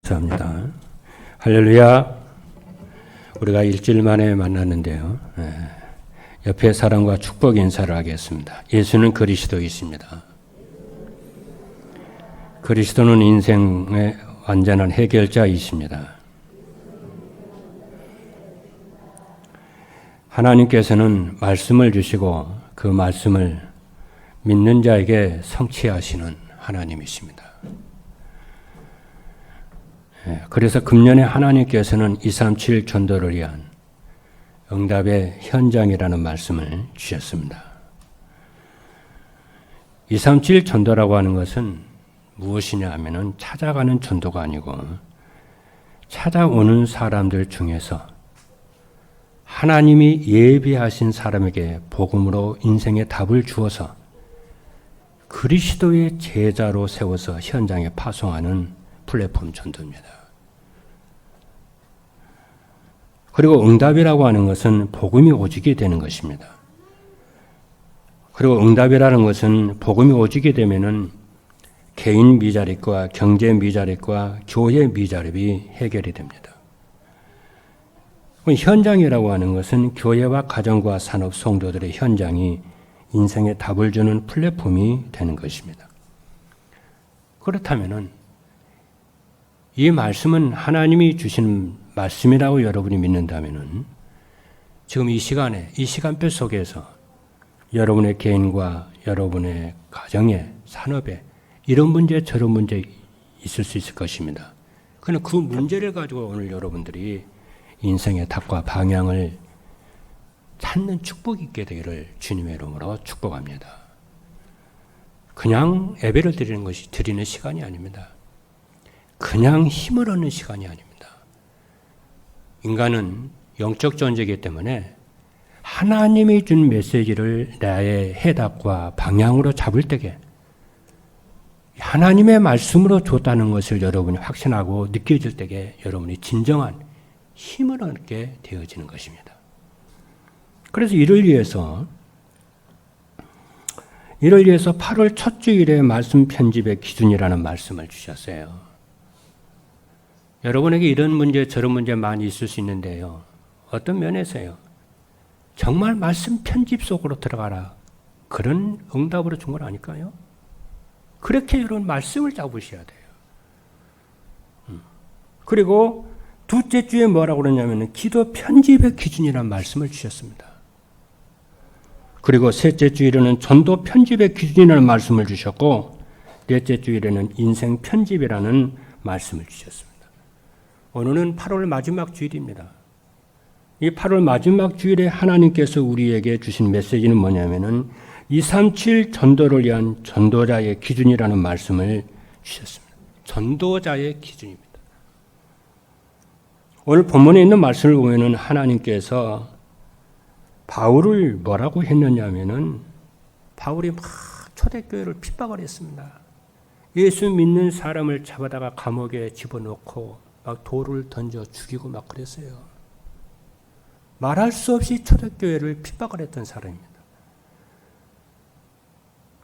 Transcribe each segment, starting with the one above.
감사합니다. 할렐루야. 우리가 일주일 만에 만났는데요. 옆에 사랑과 축복 인사를 하겠습니다. 예수는 그리스도이십니다. 그리스도는 인생의 완전한 해결자이십니다. 하나님께서는 말씀을 주시고 그 말씀을 믿는 자에게 성취하시는 하나님이십니다. 그래서 금년에 하나님께서는 237 전도를 위한 응답의 현장이라는 말씀을 주셨습니다. 237 전도라고 하는 것은 무엇이냐 하면은 찾아가는 전도가 아니고 찾아오는 사람들 중에서 하나님이 예비하신 사람에게 복음으로 인생의 답을 주어서 그리스도의 제자로 세워서 현장에 파송하는 플랫폼 전도입니다. 그리고 응답이라고 하는 것은 복음이 오지게 되는 것입니다. 그리고 응답이라는 것은 복음이 오지게 되면은 개인 미자립과 경제 미자립과 교회 미자립이 해결이 됩니다. 현장이라고 하는 것은 교회와 가정과 산업 성도들의 현장이 인생의 답을 주는 플랫폼이 되는 것입니다. 그렇다면은 이 말씀은 하나님이 주신 말씀이라고 여러분이 믿는다면은 지금 이 시간에 이 시간표 속에서 여러분의 개인과 여러분의 가정에 산업에 이런 문제 저런 문제 있을 수 있을 것입니다. 그러나 그 문제를 가지고 오늘 여러분들이 인생의 답과 방향을 찾는 축복이 있게 되기를 주님의 이름으로 축복합니다. 그냥 예배를 드리는 것이 드리는 시간이 아닙니다. 그냥 힘을 얻는 시간이 아닙니다. 인간은 영적 존재이기 때문에 하나님이 준 메시지를 나의 해답과 방향으로 잡을 때에 하나님의 말씀으로 줬다는 것을 여러분이 확신하고 느껴질 때에 여러분이 진정한 힘을 얻게 되어지는 것입니다. 그래서 이를 위해서 8월 첫 주일에 말씀 편집의 기준이라는 말씀을 주셨어요. 여러분에게 이런 문제 저런 문제 많이 있을 수 있는데요. 어떤 면에서요. 정말 말씀 편집 속으로 들어가라. 그런 응답으로 준 건 아닐까요? 그렇게 여러분 말씀을 잡으셔야 돼요. 그리고 둘째 주에 뭐라고 그러냐면 기도 편집의 기준이라는 말씀을 주셨습니다. 그리고 셋째 주일에는 전도 편집의 기준이라는 말씀을 주셨고 넷째 주일에는 인생 편집이라는 말씀을 주셨습니다. 오늘은 8월 마지막 주일입니다. 이 8월 마지막 주일에 하나님께서 우리에게 주신 메시지는 뭐냐면은 237 전도를 위한 전도자의 기준이라는 말씀을 주셨습니다. 전도자의 기준입니다. 오늘 본문에 있는 말씀을 보면은 하나님께서 바울을 뭐라고 했느냐면은 바울이 막 초대교회를 핍박을 했습니다. 예수 믿는 사람을 잡아다가 감옥에 집어넣고 막 돌을 던져 죽이고 막 그랬어요. 말할 수 없이 초대교회를 핍박을 했던 사람입니다.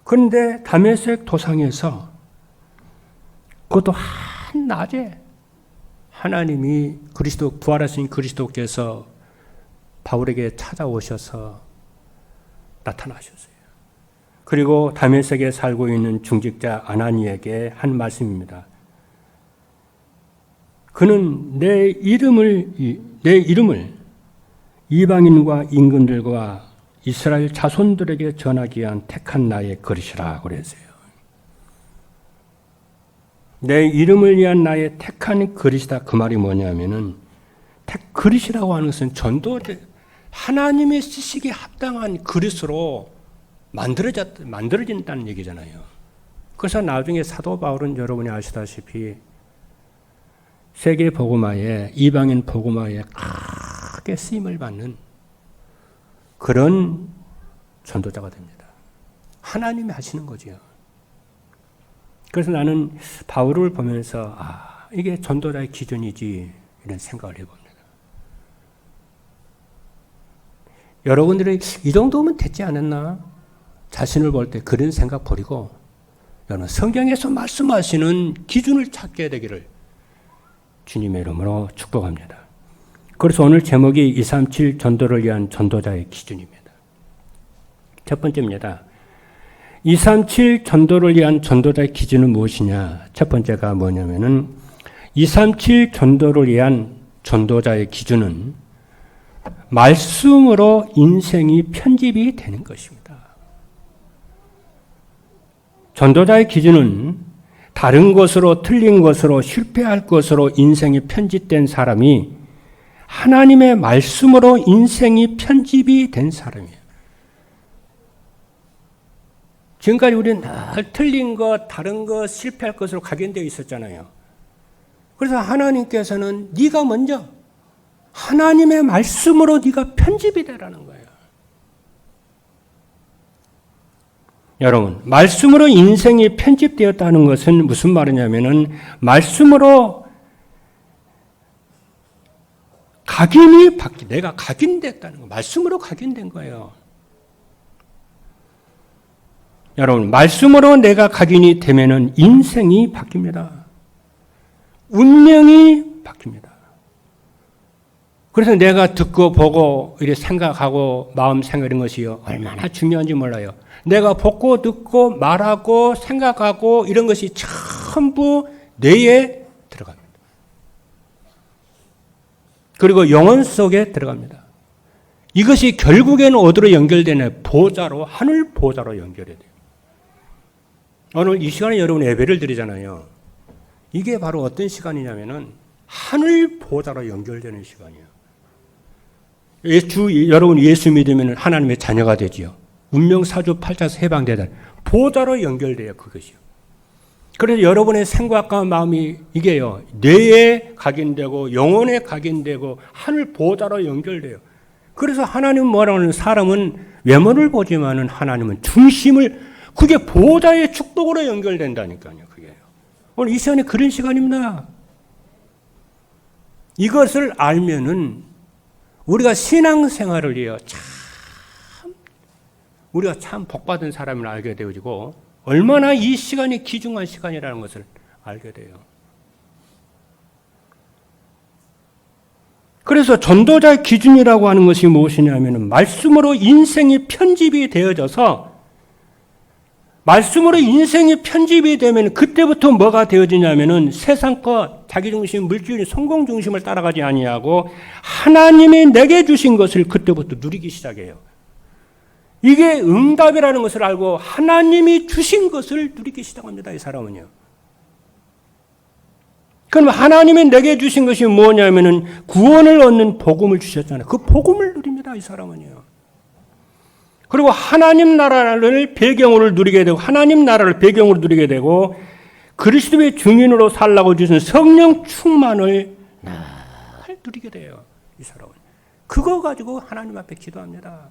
그런데 다메섹 도상에서 그것도 한낮에 하나님이 그리스도 부활하신 그리스도께서 바울에게 찾아오셔서 나타나셨어요. 그리고 다메섹에 살고 있는 중직자 아나니에게 한 말씀입니다. 그는 내 이름을 이방인과 임금들과 이스라엘 자손들에게 전하기 위한 택한 나의 그릇이라 그랬어요. 내 이름을 위한 나의 택한 그릇이다. 그 말이 뭐냐면은 그릇이라고 하는 것은 하나님의 쓰시기에 합당한 그릇으로 만들어진다는 얘기잖아요. 그래서 나중에 사도 바울은 여러분이 아시다시피 세계 복음화에 이방인 복음화에 크게 쓰임을 받는 그런 전도자가 됩니다. 하나님이 하시는 거죠. 그래서 나는 바울을 보면서 이게 전도자의 기준이지 이런 생각을 해봅니다. 여러분들이 이 정도면 됐지 않았나? 자신을 볼 때 그런 생각 버리고 여러분 성경에서 말씀하시는 기준을 찾게 되기를 주님의 이름으로 축복합니다. 그래서 오늘 제목이 237 전도를 위한 전도자의 기준입니다. 첫 번째입니다. 237 전도를 위한 전도자의 기준은 무엇이냐? 첫 번째가 뭐냐면은 237 전도를 위한 전도자의 기준은 말씀으로 인생이 편집이 되는 것입니다. 전도자의 기준은 다른 것으로 틀린 것으로 실패할 것으로 인생이 편집된 사람이 하나님의 말씀으로 인생이 편집이 된 사람이에요. 지금까지 우리는 늘 틀린 것, 다른 것, 실패할 것으로 각인되어 있었잖아요. 그래서 하나님께서는 네가 먼저 하나님의 말씀으로 네가 편집이 되라는 거예요. 여러분, 말씀으로 인생이 편집되었다는 것은 무슨 말이냐면은 말씀으로 각인이 내가 각인됐다는 거, 말씀으로 각인된 거예요. 여러분, 말씀으로 내가 각인이 되면은 인생이 바뀝니다. 운명이 바뀝니다. 그래서 내가 듣고 보고 이렇게 생각하고 마음 생각 이런 것이요 얼마나 중요한지 몰라요. 내가 보고 듣고 말하고 생각하고 이런 것이 전부 뇌에 들어갑니다. 그리고 영혼 속에 들어갑니다. 이것이 결국에는 어디로 연결되냐? 보좌로, 하늘 보좌로 연결이 돼요. 오늘 이 시간에 여러분 예배를 드리잖아요. 이게 바로 어떤 시간이냐면은 하늘 보좌로 연결되는 시간이에요. 여러분 예수 믿으면 하나님의 자녀가 되지요. 운명사주 팔자에서 해방되다. 보좌로 연결돼요, 그것이요. 그래서 여러분의 생각과 마음이 이게요, 뇌에 각인되고 영혼에 각인되고 하늘 보좌로 연결돼요. 그래서 하나님 뭐라고 하는 사람은 외모를 보지만은 하나님은 중심을, 그게 보좌의 축복으로 연결된다니까요, 그게요. 오늘 이 시간에 그런 시간입니다. 이것을 알면은 우리가 신앙생활을 위해 우리가 참 복받은 사람을 알게 되어지고 얼마나 이 시간이 귀중한 시간이라는 것을 알게 돼요. 그래서 전도자의 기준이라고 하는 것이 무엇이냐면 말씀으로 인생이 편집이 되어져서 말씀으로 인생이 편집이 되면 그때부터 뭐가 되어지냐면은 세상 것, 자기중심, 물질, 성공중심을 따라가지 아니하고 하나님이 내게 주신 것을 그때부터 누리기 시작해요. 이게 응답이라는 것을 알고 하나님이 주신 것을 누리기 시작합니다. 이 사람은요. 그럼 하나님이 내게 주신 것이 뭐냐면은 구원을 얻는 복음을 주셨잖아요. 그 복음을 누립니다. 이 사람은요. 그리고 하나님 나라를 배경으로 누리게 되고 하나님 나라를 배경으로 누리게 되고 그리스도의 증인으로 살라고 주신 성령 충만을 늘 누리게 돼요. 이 사람은. 그거 가지고 하나님 앞에 기도합니다.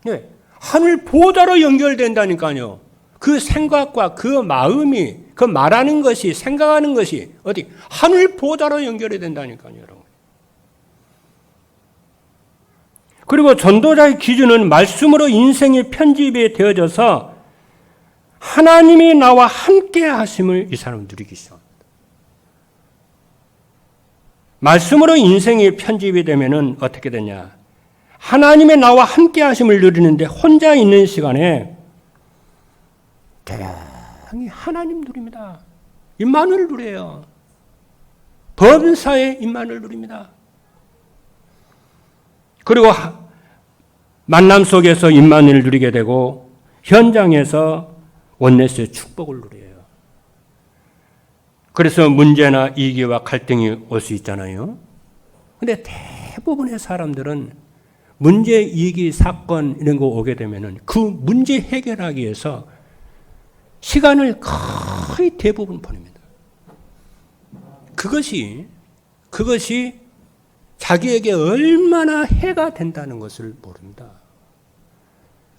네, 하늘 보좌로 연결된다니까요. 그 생각과 그 마음이, 그 말하는 것이, 생각하는 것이 어디 하늘 보좌로 연결이 된다니까요, 여러분. 그리고 전도자의 기준은 말씀으로 인생이 편집이 되어져서 하나님이 나와 함께 하심을 이 사람은 누리기 시작합니다. 말씀으로 인생이 편집이 되면은 어떻게 되냐? 하나님의 나와 함께 하심을 누리는데 혼자 있는 시간에 조용히 하나님 누립니다. 임마누엘 누려요. 범사에 임마누엘 누립니다. 그리고 만남 속에서 임마누엘을 누리게 되고 현장에서 원네스의 축복을 누려요. 그래서 문제나 이기와 갈등이 올 수 있잖아요. 그런데 대부분의 사람들은 문제, 이기, 사건 이런 거 오게 되면은 그 문제 해결하기 위해서 시간을 거의 대부분 보냅니다. 그것이 자기에게 얼마나 해가 된다는 것을 모릅니다.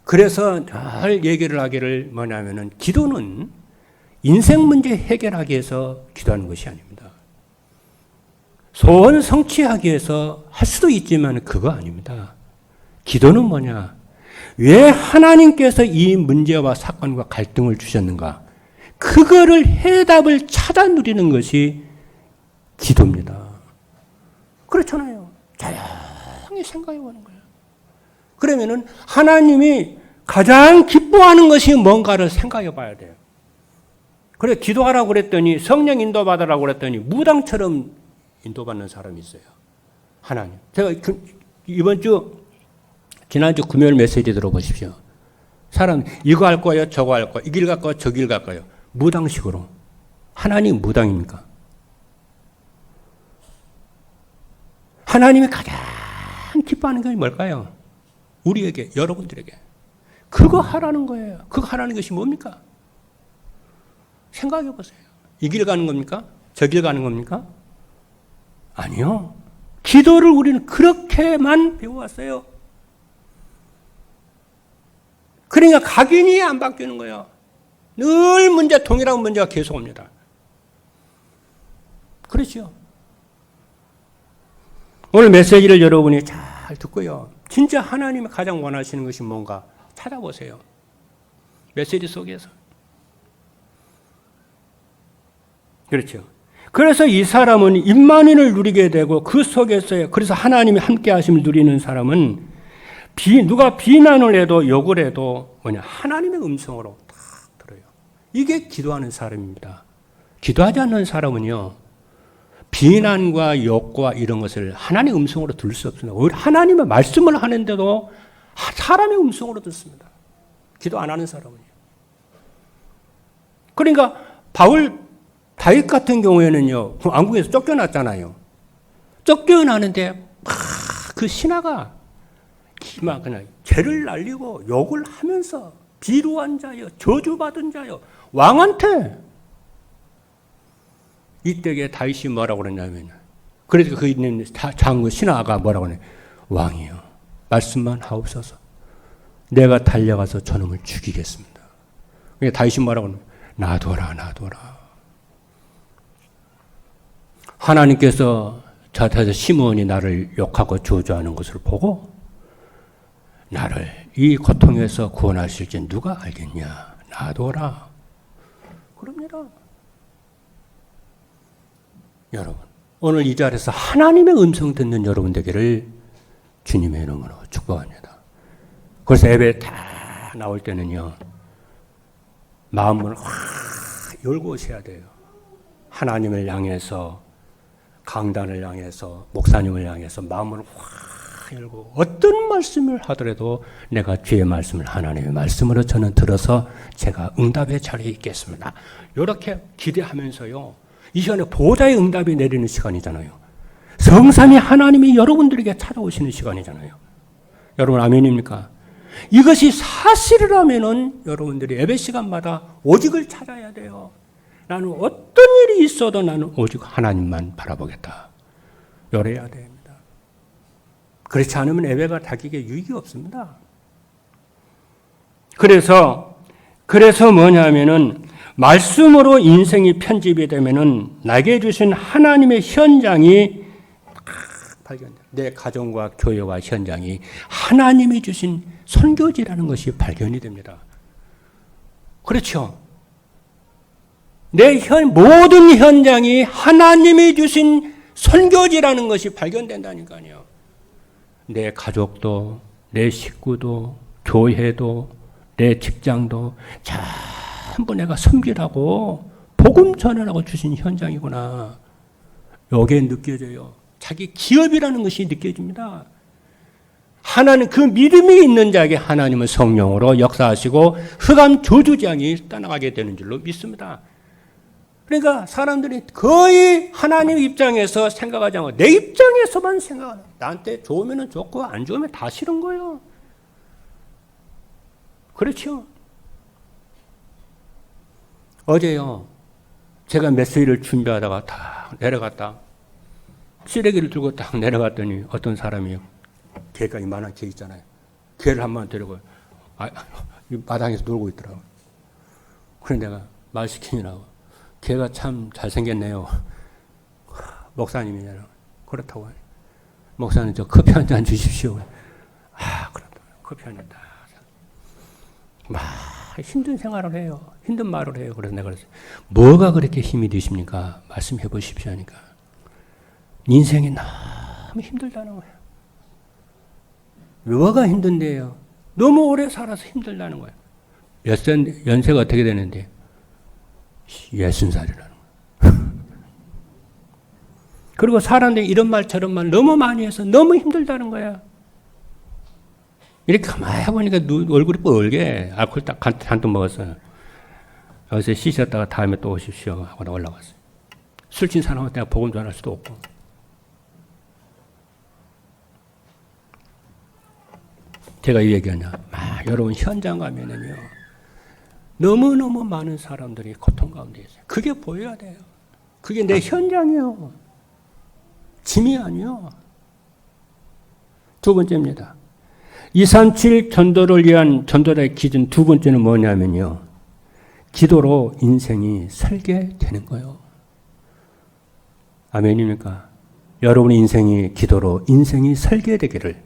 그래서 늘 얘기를 하기를 뭐냐면은 기도는 인생 문제 해결하기 위해서 기도하는 것이 아닙니다. 소원 성취하기 위해서 할 수도 있지만 그거 아닙니다. 기도는 뭐냐? 왜 하나님께서 이 문제와 사건과 갈등을 주셨는가? 그거를 해답을 찾아 누리는 것이 기도입니다. 그렇잖아요. 조용히 생각해 보는 거예요. 그러면은 하나님이 가장 기뻐하는 것이 뭔가를 생각해 봐야 돼요. 그래 기도하라고 그랬더니 성령 인도받으라고 그랬더니 무당처럼 인도받는 사람이 있어요. 하나님. 제가 지난주 금요일 메시지 들어보십시오. 사람 이거 할 거예요, 저거 할 거예요. 이 길 갈 거예요, 저 길 갈 거예요. 무당식으로. 하나님 무당입니까? 하나님이 가장 기뻐하는 것이 뭘까요? 우리에게, 여러분들에게. 그거 하라는 거예요. 그거 하라는 것이 뭡니까? 생각해 보세요. 이 길 가는 겁니까? 저 길 가는 겁니까? 아니요. 기도를 우리는 그렇게만 배워왔어요. 그러니까 각인이 안 바뀌는 거예요. 늘 동일한 문제가 계속 옵니다. 그렇죠? 오늘 메시지를 여러분이 잘 듣고요. 진짜 하나님이 가장 원하시는 것이 뭔가 찾아보세요. 메시지 속에서. 그렇죠. 그래서 이 사람은 임마누엘을 누리게 되고 그 속에서요. 그래서 하나님이 함께 하심을 누리는 사람은 누가 비난을 해도 욕을 해도 하나님의 음성으로 딱 들어요. 이게 기도하는 사람입니다. 기도하지 않는 사람은요. 비난과 욕과 이런 것을 하나님의 음성으로 들을 수 없습니다. 오히려 하나님의 말씀을 하는데도 사람의 음성으로 듣습니다. 기도 안 하는 사람은요. 그러니까 다윗 같은 경우에는요. 왕궁에서 쫓겨났잖아요. 쫓겨나는데 그 신하가 그냥 죄를 날리고 욕을 하면서 비루한 자여, 저주받은 자여, 왕한테 이때에 다윗이 뭐라고 그러냐면, 그래서 그 있는 장군 신하가 뭐라고 그러냐, 왕이요, 말씀만 하옵소서. 내가 달려가서 저놈을 죽이겠습니다. 그러니까 다윗이 뭐라고 그러냐, 놔둬라. 하나님께서 저한테 시므온이 나를 욕하고 저주하는 것을 보고 나를 이 고통에서 구원하실지 누가 알겠냐. 놔둬라. 그럽니다. 여러분, 오늘 이 자리에서 하나님의 음성 듣는 여러분 되기를 주님의 이름으로 축복합니다. 그래서 예배 다 나올 때는요. 마음을 확 열고 오셔야 돼요. 하나님을 향해서, 강단을 향해서, 목사님을 향해서 마음을 확 열고 어떤 말씀을 하더라도 내가 주의 말씀을 하나님의 말씀으로 저는 들어서 제가 응답의 자리에 있겠습니다. 이렇게 기대하면서요. 이 시간에 보호자의 응답이 내리는 시간이잖아요. 성삼위 하나님이 여러분들에게 찾아오시는 시간이잖아요. 여러분 아멘입니까? 이것이 사실이라면은 여러분들이 예배 시간마다 오직을 찾아야 돼요. 나는 어떤 일이 있어도 나는 오직 하나님만 바라보겠다. 열어야 됩니다. 그렇지 않으면 예배가 자기에게 유익이 없습니다. 그래서 뭐냐면은 말씀으로 인생이 편집이 되면은 나에게 주신 하나님의 현장이 발견돼요. 내 가정과 교회와 현장이 하나님이 주신 선교지라는 것이 발견이 됩니다. 그렇죠? 내 모든 현장이 하나님이 주신 선교지라는 것이 발견된다니까요. 내 가족도, 내 식구도, 교회도, 내 직장도 전부 내가 섬기라고 복음 전하라고 주신 현장이구나. 여기에 느껴져요. 자기 기업이라는 것이 느껴집니다. 하나님, 그 믿음이 있는 자에게 하나님은 성령으로 역사하시고 흑암 저주장이 떠나가게 되는 줄로 믿습니다. 그러니까 사람들이 거의 하나님 입장에서 생각하지 않고 내 입장에서만 생각하는, 나한테 좋으면 좋고 안 좋으면 다 싫은 거예요. 그렇죠? 어제요, 제가 메시지를 준비하다가 딱 내려갔다 쓰레기를 들고 딱 내려갔더니 어떤 사람이 개가 이만한 개 있잖아요. 개를 한 번 데리고 마당에서 놀고 있더라고요. 그래서 내가 말 시키느라고 개가 참 잘생겼네요. 목사님이냐고. 그렇다고 하니. 목사님 저 커피 한 잔 주십시오. 그렇다. 커피 한 잔 다. 막 힘든 생활을 해요. 힘든 말을 해요. 그래서 내가 그랬어요. 뭐가 그렇게 힘이 되십니까? 말씀해 보십시오 하니까. 인생이 너무 힘들다는 거예요. 뭐가 힘든데요? 너무 오래 살아서 힘들다는 거예요. 연세가 어떻게 되는데? 60살이라는 거예요. 그리고 사람들이 이런 말 저런 말 너무 많이 해서 너무 힘들다는 거야. 이렇게 가만히 해보니까 얼굴이 뻘게. 알코올 딱 잔뜩 먹었어요. 여기서 씻었다가 다음에 또 오십시오 하고 올라왔어요. 술 친 사람한테 내가 복음 전할 수도 없고. 제가 이 얘기하냐. 여러분 현장 가면은요. 너무너무 많은 사람들이 고통 가운데 있어요. 그게 보여야 돼요. 그게 내 현장이요. 짐이 아니요. 두 번째입니다. 237 전도를 위한 전도자의 기준 두 번째는 뭐냐면요. 기도로 인생이 설계되는 거예요. 아멘입니까? 여러분의 인생이 기도로 인생이 설계되기를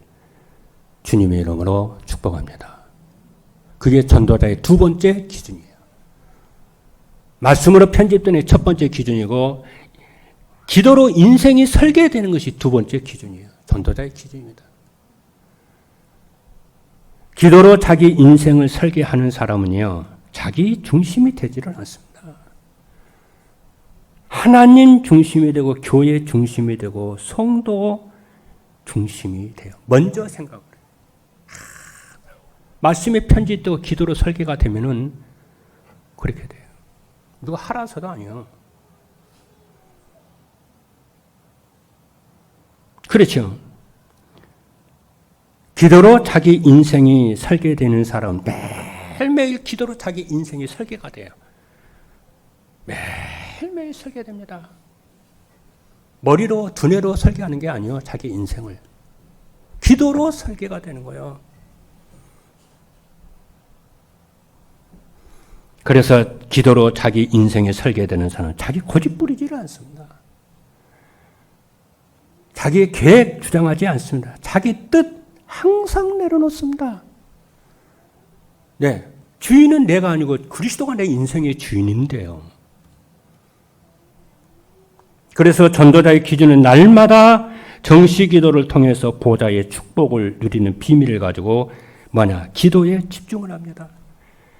주님의 이름으로 축복합니다. 그게 전도자의 두 번째 기준이에요. 말씀으로 편집된 첫 번째 기준이고 기도로 인생이 설계되는 것이 두 번째 기준이에요. 전도자의 기준입니다. 기도로 자기 인생을 설계하는 사람은요. 자기 중심이 되지를 않습니다. 하나님 중심이 되고 교회 중심이 되고 성도 중심이 돼요. 먼저 생각을 해요. 말씀에 편집되고 기도로 설계가 되면은 그렇게 돼요. 누가 하라서도 아니에요. 그렇죠. 기도로 자기 인생이 설계되는 사람 매일매일 기도로 자기 인생이 설계가 돼요. 매일매일 설계됩니다. 머리로 두뇌로 설계하는 게 아니에요. 자기 인생을. 기도로 설계가 되는 거예요. 그래서 기도로 자기 인생이 설계되는 사람은 자기 고집 부리지를 않습니다. 자기의 계획 주장하지 않습니다. 자기 뜻 항상 내려놓습니다. 네, 주인은 내가 아니고 그리스도가 내 인생의 주인인데요. 그래서 전도자의 기준은 날마다 정시 기도를 통해서 보좌의 축복을 누리는 비밀을 가지고 기도에 집중을 합니다.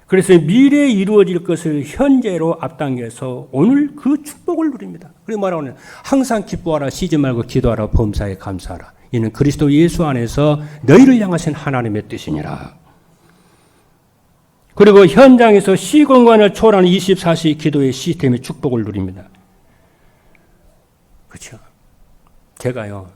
그래서 미래에 이루어질 것을 현재로 앞당겨서 오늘 그 축복을 누립니다. 그리고 뭐라고 하냐. 항상 기뻐하라, 쉬지 말고 기도하라, 범사에 감사하라. 이는 그리스도 예수 안에서 너희를 향하신 하나님의 뜻이니라. 그리고 현장에서 시공간을 초월하는 24시 기도의 시스템의 축복을 누립니다. 그렇죠. 제가요.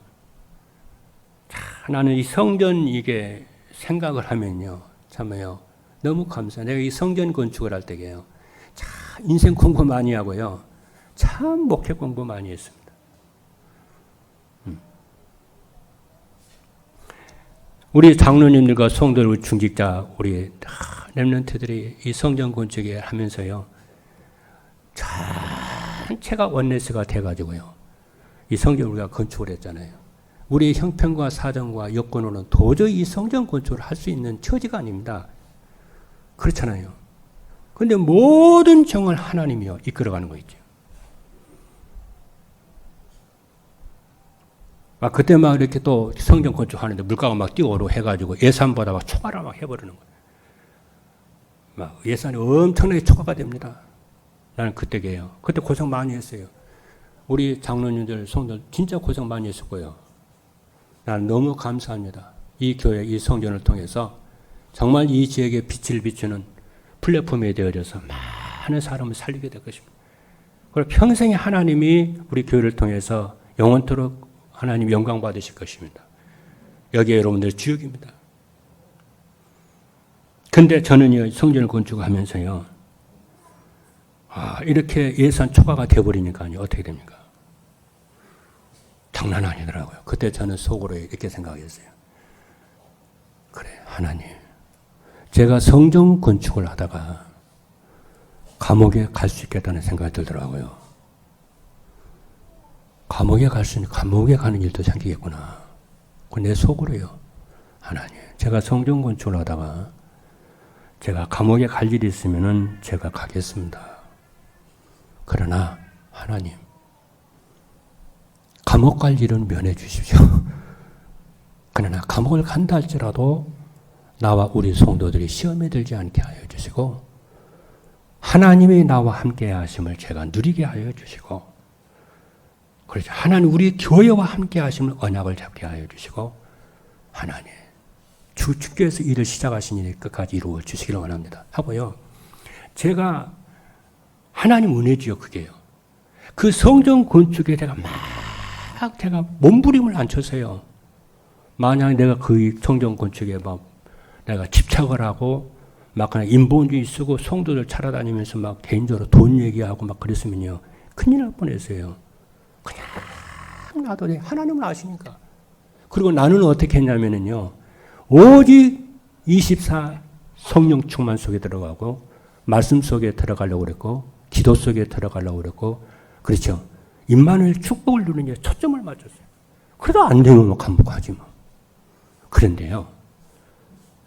나는 이 성전 이게 생각을 하면요. 참아요. 너무 감사해요. 내가 이 성전 건축을 할 때게요. 참 인생 공부 많이 하고요. 참 목회 공부 많이 했습니다. 우리 장로님들과 성도들 중직자 우리 렘넌트들이 이 성전 건축에 하면서요. 전체가 원네스가 돼가지고요. 이 성전을 우리가 건축을 했잖아요. 우리의 형편과 사정과 여건으로는 도저히 이 성전 건축을 할 수 있는 처지가 아닙니다. 그렇잖아요. 그런데 모든 정을 하나님이요 이끌어가는 거 있죠. 그때 이렇게 또 성전 건축하는데 물가가 뛰어오르고 해가지고 예산보다 초과를 해버리는 거예요. 예산이 엄청나게 초과가 됩니다. 나는 그때게요. 그때 고생 많이 했어요. 우리 장로님들, 성도들 진짜 고생 많이 했을 거예요. 나는 너무 감사합니다. 이 교회, 이 성전을 통해서 정말 이 지역에 빛을 비추는 플랫폼이 되어져서 많은 사람을 살리게 될 것입니다. 그리고 평생에 하나님이 우리 교회를 통해서 영원토록 하나님 영광 받으실 것입니다. 여기에 여러분들 주역입니다. 근데 저는요, 성전을 건축하면서요, 이렇게 예산 초과가 되어버리니까요, 어떻게 됩니까? 장난 아니더라고요. 그때 저는 속으로 이렇게 생각했어요. 그래, 하나님. 제가 성전 건축을 하다가 감옥에 갈 수 있겠다는 생각이 들더라고요. 감옥에 가는 일도 생기겠구나. 내 속으로요. 하나님, 제가 성전 건축을 하다가 제가 감옥에 갈 일이 있으면은 제가 가겠습니다. 그러나 하나님, 감옥 갈 일은 면해 주십시오. 그러나 감옥을 간다 할지라도 나와 우리 성도들이 시험에 들지 않게 하여 주시고 하나님이 나와 함께 하심을 제가 누리게 하여 주시고 그렇죠. 하나님 우리 교회와 함께 하심을 언약을 잡게 하여 주시고 하나님 주께서 일을 시작하신 일이 끝까지 이루어 주시기를 원합니다. 하고요. 제가 하나님 은혜지요 그게요. 그 성전 건축에 제가 몸부림을 안 쳤어요. 만약 내가 그 성전 건축에 막 내가 집착을 하고 막 그냥 인본주의 쓰고 성도들 찾아다니면서 막 개인적으로 돈 얘기하고 막 그랬으면요. 큰일 날 뻔했어요. 그냥 놔둬야 하나님은 아시니까. 그리고 나는 어떻게 했냐면요. 오직 24 성령 충만 속에 들어가고 말씀 속에 들어가려고 그랬고 기도 속에 들어가려고 그랬고 그렇죠. 임마누엘 축복을 누리는 게 초점을 맞췄어요. 그래도 안 되면 뭐 감복하지 뭐. 그런데요.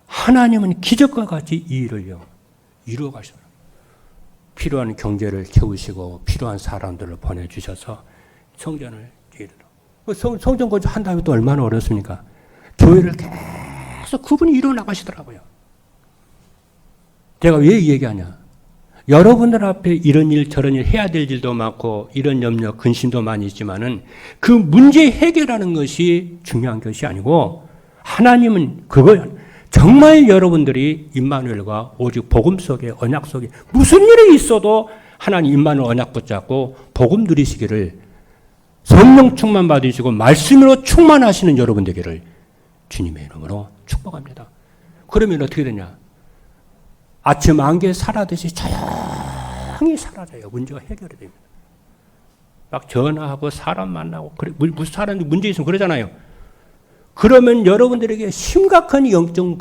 하나님은 기적과 같이 이 일을요. 이루어 가시더라고요. 필요한 경제를 채우시고 필요한 사람들을 보내주셔서 성전을 이루더라고요. 성전 건축 한 다음에 또 얼마나 어렵습니까? 교회를 계속 그분이 이루어 나가시더라고요. 제가 왜 이 얘기하냐. 여러분들 앞에 이런 일 저런 일 해야 될 일도 많고 이런 염려 근심도 많이 있지만은 그 문제 해결하는 것이 중요한 것이 아니고 하나님은 그걸 정말 여러분들이 임마누엘과 오직 복음 속에 언약 속에 무슨 일이 있어도 하나님 임마누엘 언약 붙잡고 복음 누리시기를 성령 충만 받으시고 말씀으로 충만하시는 여러분 되기를 주님의 이름으로 축복합니다. 그러면 어떻게 되냐? 아침 안개 사라듯이 조용히 사라져요. 문제가 해결이 됩니다. 막 전화하고 사람 만나고 그래 무슨 사람이 문제 있으면 그러잖아요. 그러면 여러분들에게 심각한 영적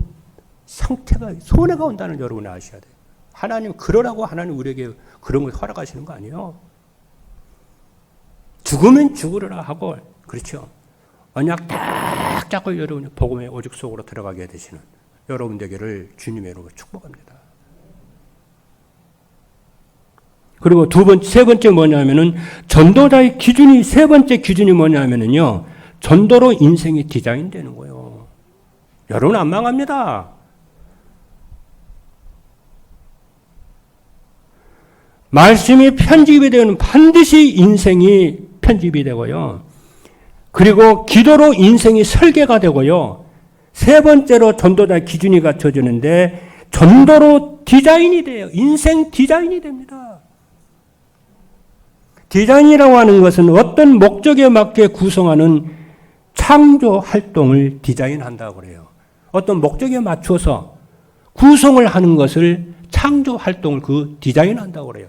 상태가 손해가 온다는 여러분이 아셔야 돼요. 하나님 그러라고 하나님 우리에게 그런 걸 허락하시는 거 아니에요. 죽으면 죽으리라 하고 그렇죠. 언약 딱 잡고 여러분이 복음의 오직 속으로 들어가게 되시는 여러분 되기를 주님의 이름으로 축복합니다. 그리고 세 번째 뭐냐면은 전도자의 기준이 세 번째 기준이 뭐냐면은요. 전도로 인생이 디자인되는 거예요. 여러분 안 망합니다. 말씀이 편집이 되면 반드시 인생이 편집이 되고요. 그리고 기도로 인생이 설계가 되고요. 세 번째로 전도자의 기준이 갖춰지는데 전도로 디자인이 돼요. 인생 디자인이 됩니다. 디자인이라고 하는 것은 어떤 목적에 맞게 구성하는 창조 활동을 디자인한다고 그래요. 어떤 목적에 맞춰서 구성을 하는 것을 창조 활동을 디자인한다고 그래요.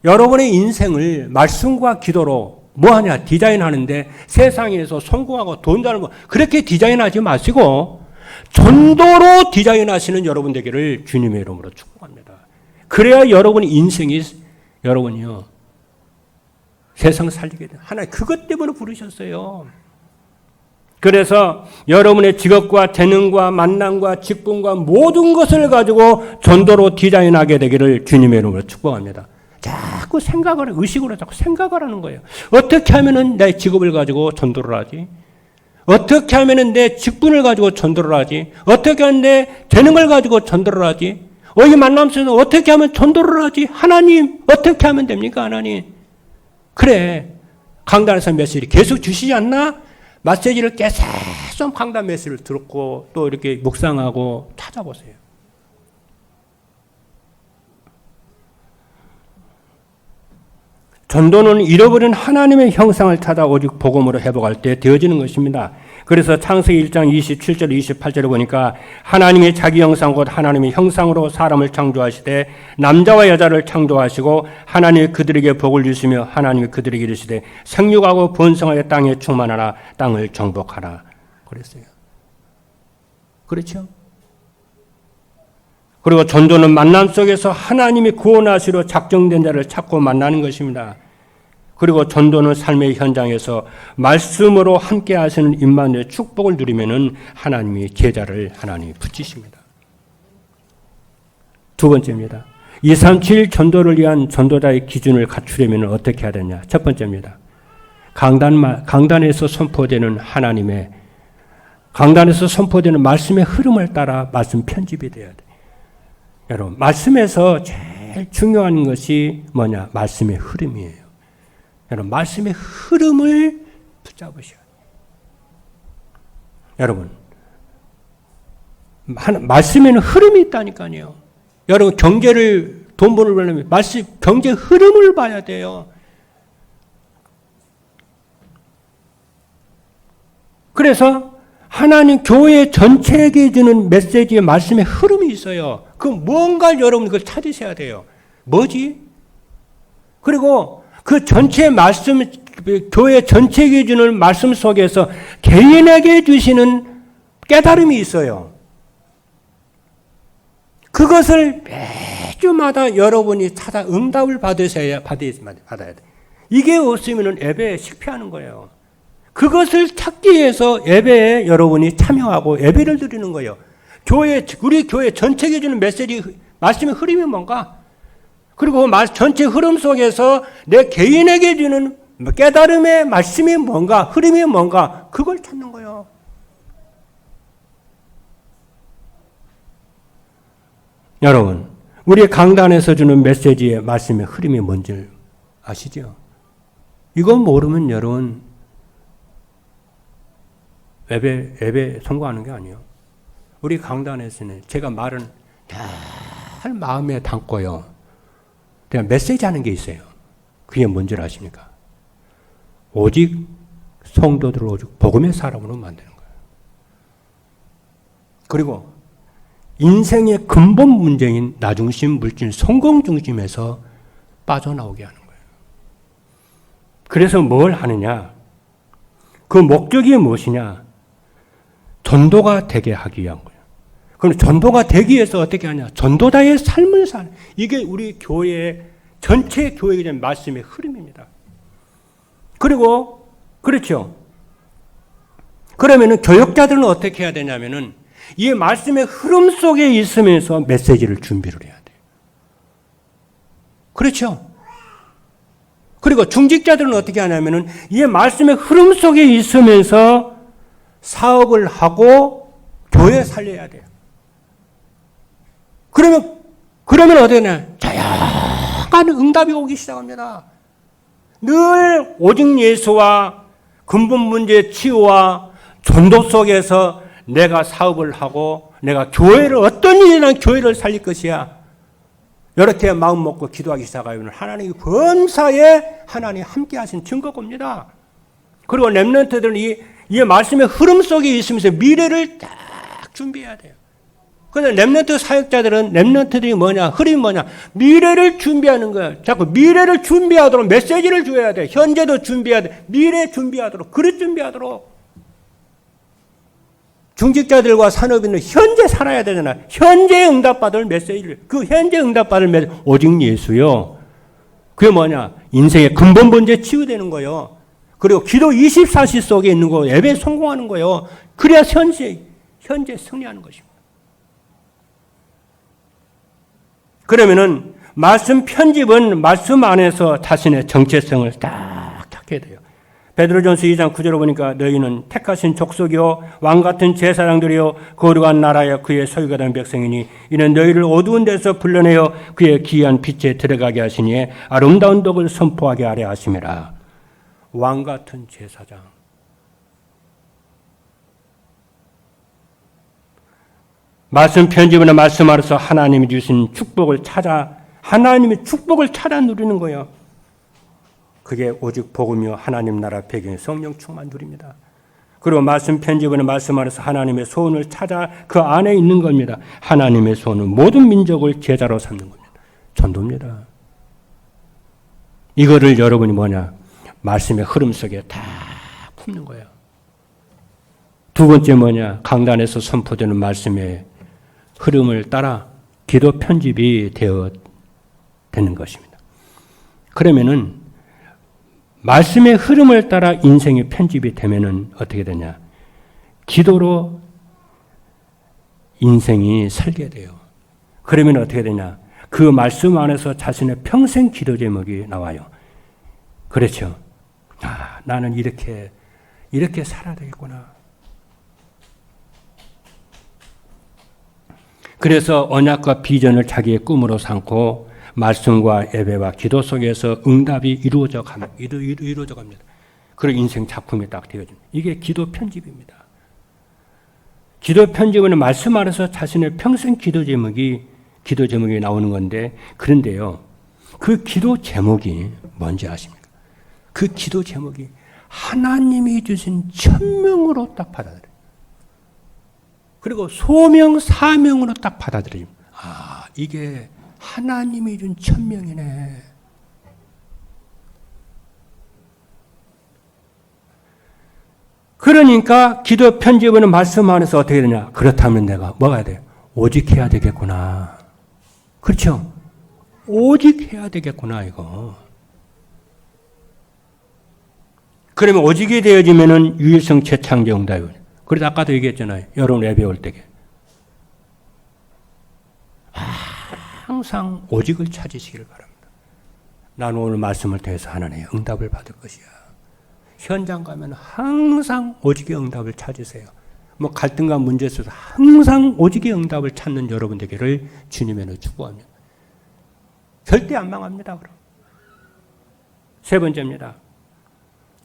여러분의 인생을 말씀과 기도로 뭐하냐 디자인하는데 세상에서 성공하고 돈 되는 거 그렇게 디자인하지 마시고 전도로 디자인하시는 여러분 되기를 주님의 이름으로 축복합니다. 그래야 여러분의 인생이 여러분이요 세상 살리게 돼. 하나님 그것 때문에 부르셨어요. 그래서 여러분의 직업과 재능과 만남과 직분과 모든 것을 가지고 전도로 디자인하게 되기를 주님의 이름으로 축복합니다. 자꾸 의식으로 자꾸 생각을 하는 거예요. 어떻게 하면은 내 직업을 가지고 전도를 하지? 어떻게 하면은 내 직분을 가지고 전도를 하지? 어떻게 하면 내 재능을 가지고 전도를 하지? 이 만남 속에서 어떻게 하면 전도를 하지? 하나님, 어떻게 하면 됩니까, 하나님? 그래. 강단에서 메시지를 계속 주시지 않나? 메시지를 계속 강단 메시지를 듣고 또 이렇게 묵상하고 찾아보세요. 전도는 잃어버린 하나님의 형상을 찾아 오직 복음으로 회복할 때 되어지는 것입니다. 그래서 창세기 1장 27절 28절에 보니까 하나님의 자기 형상 곧 하나님의 형상으로 사람을 창조하시되 남자와 여자를 창조하시고 하나님이 그들에게 복을 주시며 하나님이 그들에게 이르시되 생육하고 번성하여 땅에 충만하라 땅을 정복하라 그랬어요. 그렇죠? 그리고 전도는 만남 속에서 하나님이 구원하시려 작정된 자를 찾고 만나는 것입니다. 그리고 전도는 삶의 현장에서 말씀으로 함께 하시는 임마누엘 축복을 누리면은 하나님이 제자를 하나님이 붙이십니다. 두 번째입니다. 237 전도를 위한 전도자의 기준을 갖추려면 어떻게 해야 되냐? 첫 번째입니다. 강단에서 선포되는 강단에서 선포되는 말씀의 흐름을 따라 말씀 편집이 돼야 돼. 여러분, 말씀에서 제일 중요한 것이 뭐냐? 말씀의 흐름이에요. 여러분, 말씀의 흐름을 붙잡으셔야 돼요. 여러분, 말씀에는 흐름이 있다니까요. 여러분, 돈 벌려면 경제 흐름을 봐야 돼요. 그래서 하나님 교회 전체에게 주는 메시지의 말씀의 흐름이 있어요. 그 뭔가 여러분 그걸 찾으셔야 돼요. 뭐지? 그리고 그 전체 말씀, 교회 전체에게 주는 말씀 속에서 개인에게 주시는 깨달음이 있어요. 그것을 매주마다 여러분이 찾아 응답을 받아야 돼. 이게 없으면 예배에 실패하는 거예요. 그것을 찾기 위해서 예배에 여러분이 참여하고 예배를 드리는 거예요. 우리 교회 전체에 주는 메시지, 말씀의 흐름이 뭔가? 그리고 전체 흐름 속에서 내 개인에게 주는 깨달음의 말씀이 뭔가, 흐름이 뭔가, 그걸 찾는 거예요. 여러분, 우리 강단에서 주는 메시지의 말씀의 흐름이 뭔지 아시죠? 이거 모르면 여러분, 예배 성공하는 게 아니에요. 우리 강단에서는 제가 말은 잘 마음에 담고요. 그냥 메시지 하는 게 있어요. 그게 뭔지 아십니까? 오직 성도들을 오직 복음의 사람으로 만드는 거예요. 그리고 인생의 근본 문제인 나중심, 물질, 성공 중심에서 빠져나오게 하는 거예요. 그래서 뭘 하느냐? 그 목적이 무엇이냐? 전도가 되게 하기 위한 거예요. 그럼 전도가 되기 위해서 어떻게 하냐? 전도자의 삶을 사는, 이게 우리 교회, 전체 교회에 대한 말씀의 흐름입니다. 그리고, 그렇죠. 그러면은 교역자들은 어떻게 해야 되냐면은 이 말씀의 흐름 속에 있으면서 메시지를 준비를 해야 돼요. 그렇죠. 그리고 중직자들은 어떻게 하냐면은 이 말씀의 흐름 속에 있으면서 사업을 하고 교회 살려야 돼요. 그러면 어떻게 되냐? 다양한 응답이 오기 시작합니다. 늘 오직 예수와 근본 문제의 치유와 전도 속에서 내가 사업을 하고 내가 교회를 어떤 일이나 교회를 살릴 것이야. 이렇게 마음 먹고 기도하기 시작하면 하나님이 범사에 하나님이 함께 하신 증거입니다. 그리고 렘넌트들은 이 말씀의 흐름 속에 있으면서 미래를 딱 준비해야 돼요. 그래서 렘넌트들이 뭐냐? 흐름이 뭐냐? 미래를 준비하는 거예요. 자꾸 미래를 준비하도록 메시지를 줘야 돼. 현재도 준비해야 돼. 미래 준비하도록, 그릇 준비하도록. 중직자들과 산업인은 현재 살아야 되잖아. 현재 응답받을 메시지를. 그 현재 응답받을 메시지, 오직 예수요. 그게 뭐냐? 인생의 근본 문제 치유되는 거예요. 그리고 기도 24시 속에 있는 거, 예배 성공하는 거예요. 그래야 현재 승리하는 것입니다. 그러면은 말씀 편집은 말씀 안에서 자신의 정체성을 딱 찾게 돼요. 베드로전서 2장 9절을 보니까 너희는 택하신 족속이요 왕같은 제사장들이요 거룩한 나라여 그의 소유가 된 백성이니 이는 너희를 어두운 데서 불러내어 그의 귀한 빛에 들어가게 하시니 아름다운 덕을 선포하게 하려 하심이라. 왕같은 제사장. 말씀 편집이나 말씀 안에서 하나님이 주신 축복을 하나님의 축복을 찾아 누리는 거예요. 그게 오직 복음이요 하나님 나라 배경의 성령 충만 누립니다. 그리고 말씀 편집이나 말씀 안에서 하나님의 소원을 찾아 그 안에 있는 겁니다. 하나님의 소원은 모든 민족을 제자로 삼는 겁니다. 전도입니다. 이거를 여러분이 뭐냐? 말씀의 흐름 속에 다 품는 거예요. 두 번째 뭐냐? 강단에서 선포되는 말씀의 흐름을 따라 기도 편집이 되는 것입니다. 그러면은 말씀의 흐름을 따라 인생의 편집이 되면은 어떻게 되냐? 기도로 인생이 살게 돼요. 그러면 어떻게 되냐? 그 말씀 안에서 자신의 평생 기도 제목이 나와요. 그렇죠. 나는 이렇게 살아야 되겠구나. 그래서 언약과 비전을 자기의 꿈으로 삼고 말씀과 예배와 기도 속에서 응답이 이루어져 갑니다. 그리고 인생 작품이 딱 되어집니다. 이게 기도 편집입니다. 기도 편집은 말씀 안에서 자신의 평생 기도 제목이 나오는 건데, 그런데요, 그 기도 제목이 뭔지 아십니까? 그 기도 제목이 하나님이 주신 천명으로 딱 받아들여요. 그리고 소명, 사명으로 딱 받아들여요. 아, 이게 하나님이 준 천명이네. 그러니까 기도 편집은 말씀 안에서 어떻게 되냐? 그렇다면 내가 뭐가 해야 돼? 오직 해야 되겠구나. 그렇죠? 오직 해야 되겠구나, 이거. 그러면 오직이 되어지면은 유일성 최창조 응답이에요. 그래서 아까도 얘기했잖아요. 여러분 예배 올 때게. 항상 오직을 찾으시기를 바랍니다. 나는 오늘 말씀을 통해서 하나님의 응답을 받을 것이야. 현장 가면 항상 오직의 응답을 찾으세요. 뭐 갈등과 문제 있어서 항상 오직의 응답을 찾는 여러분 되기를 주님의 축복합니다. 절대 안 망합니다. 그럼. 세 번째입니다.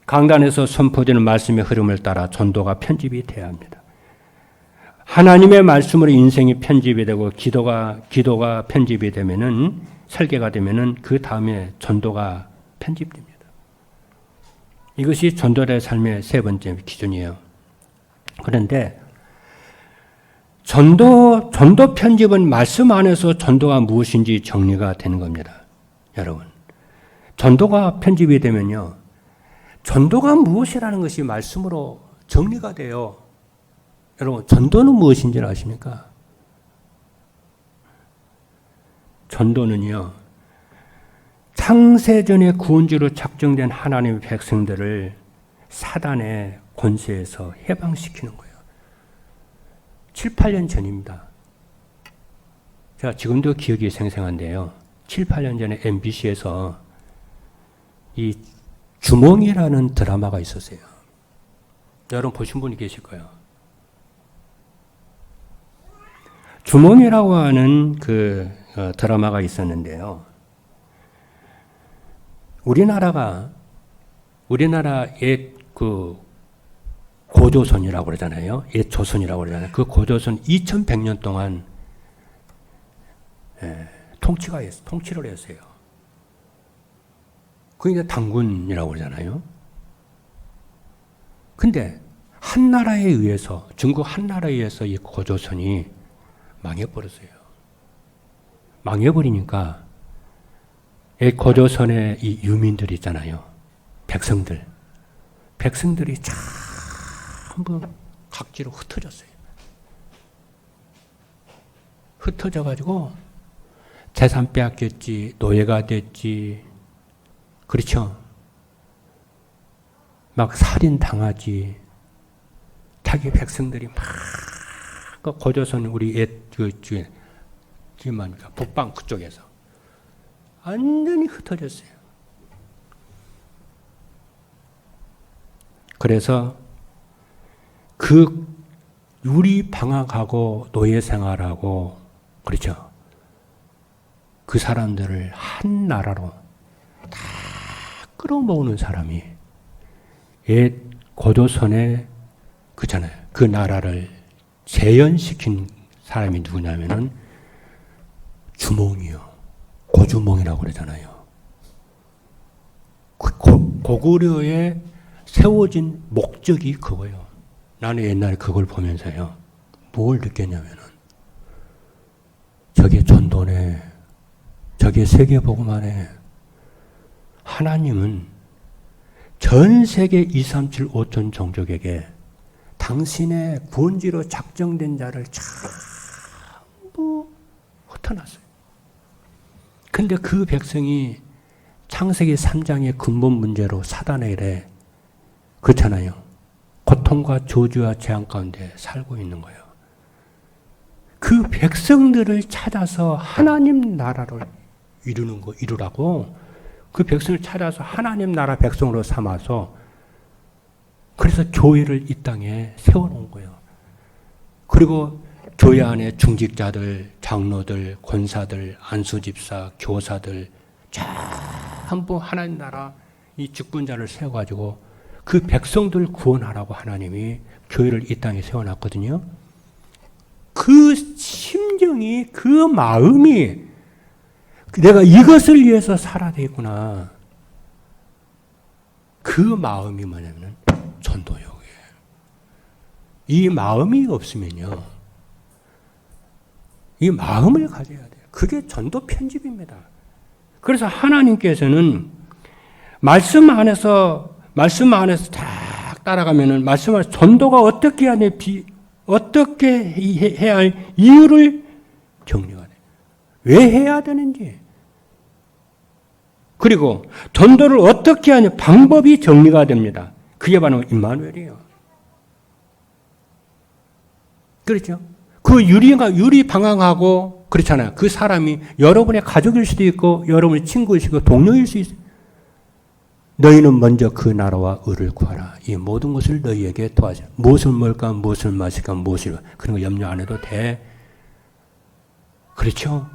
강단에서 선포되는 말씀의 흐름을 따라 전도가 편집이 돼야 합니다. 하나님의 말씀으로 인생이 편집이 되고 기도가 편집이 되면은, 설계가 되면은 그 다음에 전도가 편집됩니다. 이것이 전도자의 삶의 세 번째 기준이에요. 그런데 전도 편집은 말씀 안에서 전도가 무엇인지 정리가 되는 겁니다. 여러분, 전도가 편집이 되면요, 전도가 무엇이라는 것이 말씀으로 정리가 돼요. 여러분, 전도는 무엇인지 아십니까? 전도는요, 창세전의 구원주로 작정된 하나님의 백성들을 사단의 권세에서 해방시키는 거예요. 7, 8년 전입니다. 제가 지금도 기억이 생생한데요. 7, 8년 전에 MBC에서 이 주몽이라는 드라마가 있었어요. 여러분 보신 분이 계실 거예요. 주몽이라고 하는 그 드라마가 있었는데요. 우리나라 옛 그 고조선이라고 그러잖아요. 옛 조선이라고 그러잖아요. 그 고조선 2100년 동안 통치를 했어요. 그게 이제 당군이라고 그러잖아요. 근데 한 나라에 의해서, 중국 한 나라에 의해서 이 고조선이 망해버렸어요. 망해버리니까 이 고조선의 이 유민들 있잖아요. 백성들이 전부 각지로 흩어졌어요. 흩어져가지고 재산 빼앗겼지, 노예가 됐지, 그렇죠? 막 살인당하지. 자기 백성들이 막, 그 고조선 우리 북방 그쪽에서 완전히 흩어졌어요. 그래서 그 유리 방학하고 노예 생활하고, 그렇죠? 그 사람들을 한 나라로 다 끌어모으는 사람이 옛 고조선의 그잖아요. 그 나라를 재현시킨 사람이 누구냐면은 주몽이요. 고주몽이라고 그러잖아요. 고구려에 세워진 목적이 그거예요. 나는 옛날에 그걸 보면서요, 뭘 느꼈냐면은, 저게 전도네, 저게 세계복음화네. 하나님은 전 세계 2, 3, 7, 5천 종족에게 당신의 구원지로 작정된 자를 전부 흩어놨어요. 근데 그 백성이 창세기 3장의 근본 문제로 사단의 일에, 그렇잖아요, 고통과 저주와 재앙 가운데 살고 있는 거예요. 그 백성들을 찾아서 하나님 나라를 이루라고, 그 백성을 찾아서 하나님 나라 백성으로 삼아서 그래서 교회를 이 땅에 세워놓은 거예요. 그리고 교회 안에 중직자들, 장로들, 권사들, 안수집사, 교사들 전부 하나님 나라 이 직분자를 세워가지고 그 백성들 구원하라고 하나님이 교회를 이 땅에 세워놨거든요. 그 심정이, 그 마음이 내가 이것을 위해서 살아야 되겠구나. 그 마음이 뭐냐면 전도욕이에요. 이 마음이 없으면요. 이 마음을 가져야 돼요. 그게 전도 편집입니다. 그래서 하나님께서는 말씀 안에서 딱 따라가면은 말씀 안에서 전도가 어떻게 해야 할 이유를 정리가 돼요. 왜 해야 되는지. 그리고 전도를 어떻게 하냐 방법이 정리가 됩니다. 그게 바로 임마누엘이에요. 그렇죠? 그 유리 방황하고 그렇잖아요. 그 사람이 여러분의 가족일 수도 있고 여러분의 친구일 수도 있고 동료일 수 있어요. 너희는 먼저 그 나라와 의를 구하라. 이 모든 것을 너희에게 도와줘. 무엇을 먹을까, 무엇을 마실까, 무엇을 그런 거 염려 안 해도 돼. 그렇죠?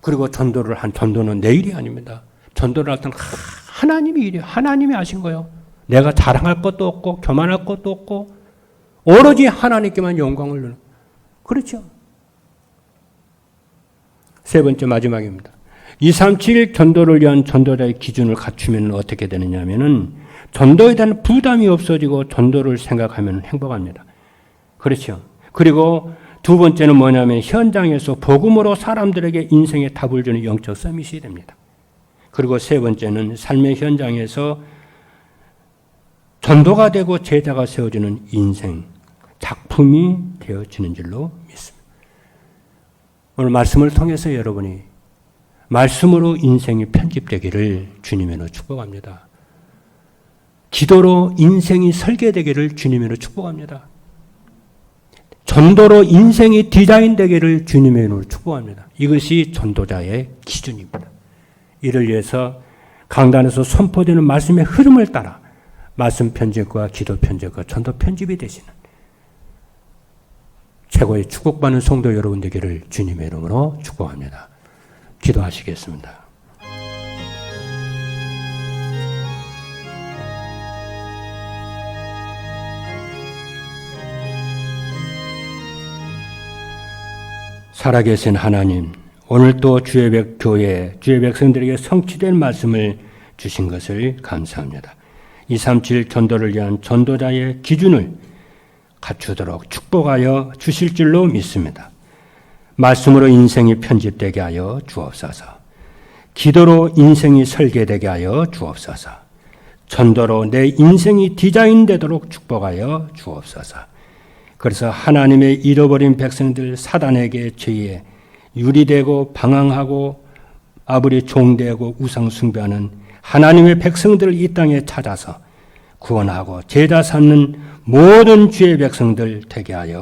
그리고 전도는 내 일이 아닙니다. 전도를 할 때는 하나님이 일이에요. 하나님이 하신 거예요. 내가 자랑할 것도 없고 교만할 것도 없고 오로지 하나님께만 영광을 누리는. 그렇죠? 세 번째 마지막입니다. 237 전도를 위한 전도자의 기준을 갖추면 어떻게 되느냐 하면은 전도에 대한 부담이 없어지고 전도를 생각하면 행복합니다. 그렇죠? 그리고 두 번째는 뭐냐면 현장에서 복음으로 사람들에게 인생의 답을 주는 영적 서밋이 됩니다. 그리고 세 번째는 삶의 현장에서 전도가 되고 제자가 세워지는 인생, 작품이 되어지는 줄로 믿습니다. 오늘 말씀을 통해서 여러분이 말씀으로 인생이 편집되기를 주님으로 축복합니다. 기도로 인생이 설계되기를 주님으로 축복합니다. 전도로 인생이 디자인되기를 주님의 이름으로 축복합니다. 이것이 전도자의 기준입니다. 이를 위해서 강단에서 선포되는 말씀의 흐름을 따라 말씀 편집과 기도 편집과 전도 편집이 되시는 최고의 축복받는 성도 여러분 되기를 주님의 이름으로 축복합니다. 기도하시겠습니다. 살아계신 하나님, 오늘 또 주의 백성들에게 성취된 말씀을 주신 것을 감사합니다. 237 전도를 위한 전도자의 기준을 갖추도록 축복하여 주실 줄로 믿습니다. 말씀으로 인생이 편집되게 하여 주옵소서. 기도로 인생이 설계되게 하여 주옵소서. 전도로 내 인생이 디자인되도록 축복하여 주옵소서. 그래서 하나님의 잃어버린 백성들 사단에게 죄에 유리되고 방황하고 아브리 종되고 우상 숭배하는 하나님의 백성들을 이 땅에 찾아서 구원하고 제자 삼는 모든 주의 백성들 되게 하여